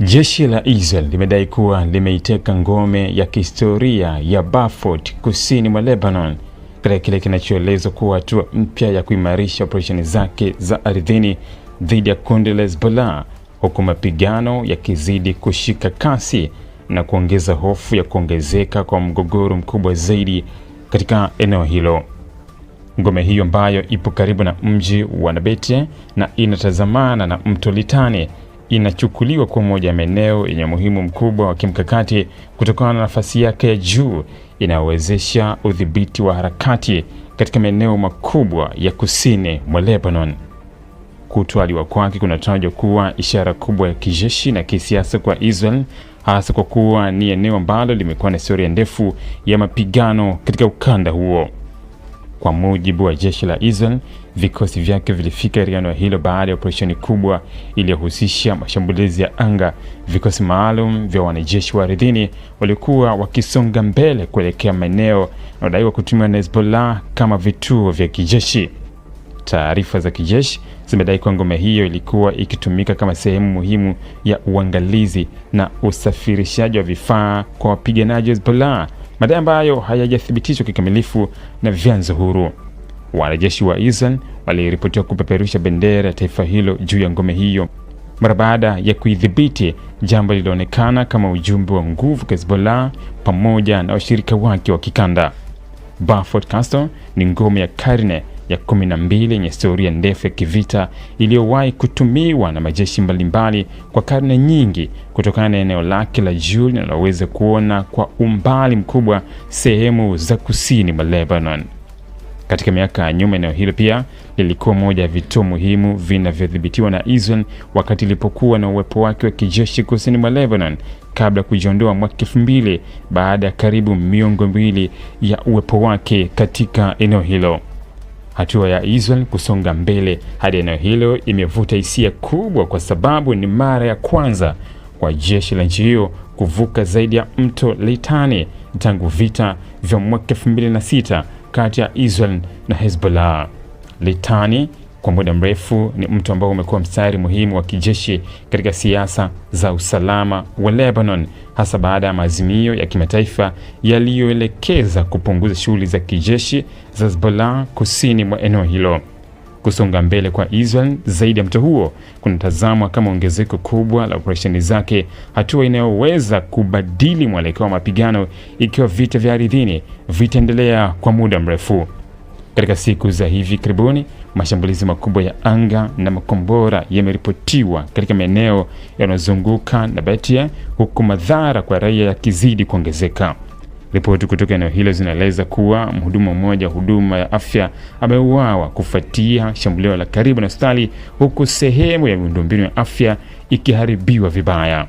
Jeshi la Israel limedai kuwa limeiteka ngome ya kihistoria ya Beaufort kusini mwa Lebanon katika kile kinachoelezwa kuwa hatua mpya ya kuimarisha operesheni zake za ardhini dhidi ya kundi la Hezbollah, huku mapigano yakizidi kushika kasi na kuongeza hofu ya kuongezeka kwa mgogoro mkubwa zaidi katika eneo hilo. Ngome hiyo ambayo ipo karibu na mji wa Nabatea na inatazamana na mto Litani inachukuliwa kuwa moja ya maeneo yenye umuhimu mkubwa wa kimkakati kutokana na nafasi yake ya juu inayowezesha udhibiti wa harakati katika maeneo makubwa ya kusini mwa Lebanon. Kutwaliwa kwake kunatajwa kuwa ishara kubwa ya kijeshi na kisiasa kwa Israel, hasa kwa kuwa ni eneo ambalo limekuwa na historia ndefu ya mapigano katika ukanda huo. Kwa mujibu wa jeshi la Israel, vikosi vyake vilifika eneo hilo baada ya operesheni kubwa iliyohusisha mashambulizi ya anga. Vikosi maalum vya wanajeshi wa ardhini walikuwa wakisonga mbele kuelekea maeneo yanayodaiwa kutumiwa na Hezbollah kama vituo vya kijeshi. Taarifa za kijeshi zimedai kuwa ngome hiyo ilikuwa ikitumika kama sehemu muhimu ya uangalizi na usafirishaji wa vifaa kwa wapiganaji wa Hezbollah, madai ambayo hayajathibitishwa kikamilifu na vyanzo huru. Wanajeshi wa Israel waliripotiwa kupeperusha bendera ya taifa hilo juu ya ngome hiyo mara baada ya kuidhibiti, jambo lililonekana kama ujumbe wa nguvu kwa Hezbollah pamoja na washirika wake wa kikanda. Beaufort Castle ni ngome ya karne ya 12 yenye historia ndefu ya kivita iliyowahi kutumiwa na majeshi mbalimbali kwa karne nyingi kutokana na eneo lake la juu linaloweza kuona kwa umbali mkubwa sehemu za kusini mwa Lebanon. Katika miaka ya nyuma, eneo hilo pia lilikuwa moja ya vituo muhimu vinavyodhibitiwa na Israel wakati ilipokuwa na uwepo wake wa kijeshi kusini mwa Lebanon kabla kujiondoa mwaka 2000 baada ya karibu miongo miwili ya uwepo wake katika eneo hilo. Hatua ya Israel kusonga mbele hadi eneo hilo imevuta hisia kubwa kwa sababu ni mara ya kwanza kwa jeshi la nchi hiyo kuvuka zaidi ya mto Litani tangu vita vya mwaka 2006 kati ya Israel na Hezbollah. Litani kwa muda mrefu ni mto ambao umekuwa mstari muhimu wa kijeshi katika siasa za usalama wa Lebanon, hasa baada ya maazimio ya kimataifa yaliyoelekeza kupunguza shughuli za kijeshi za Hezbollah kusini mwa eneo hilo. Kusonga mbele kwa Israel zaidi ya mto huo kunatazamwa kama ongezeko kubwa la operesheni zake, hatua inayoweza kubadili mwelekeo wa mapigano ikiwa vita vya ardhini vitaendelea kwa muda mrefu. Katika siku za hivi karibuni, mashambulizi makubwa ya anga na makombora yameripotiwa katika maeneo yanayozunguka Nabatea, huku madhara kwa raia yakizidi kuongezeka. Ripoti kutoka eneo hilo zinaeleza kuwa mhudumu mmoja wa huduma ya afya ameuawa kufuatia shambulio la karibu na hospitali, huku sehemu ya miundombinu ya afya ikiharibiwa vibaya.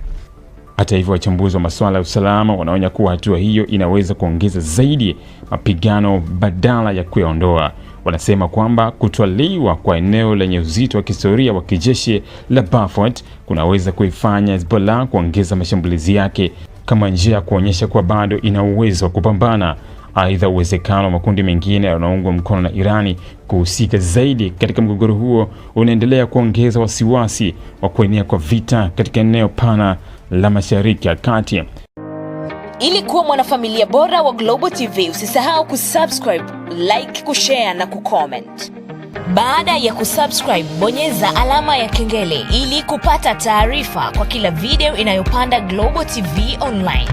Hata hivyo, wachambuzi wa masuala ya usalama wanaonya kuwa hatua hiyo inaweza kuongeza zaidi mapigano badala ya kuyaondoa. Wanasema kwamba kutwaliwa kwa eneo lenye uzito wa kihistoria wa kijeshi la Beaufort kunaweza kuifanya Hezbollah kuongeza mashambulizi yake kama njia ya kuonyesha kuwa bado ina uwezo wa kupambana. Aidha, uwezekano wa makundi mengine yanayoungwa mkono na Irani kuhusika zaidi katika mgogoro huo unaendelea kuongeza wasiwasi wa kuenea kwa vita katika eneo pana la Mashariki ya Kati. Ili kuwa mwanafamilia bora wa Global TV, usisahau kusubscribe, like, kushare na kucomment. Baada ya kusubscribe, bonyeza alama ya kengele ili kupata taarifa kwa kila video inayopanda Global TV Online.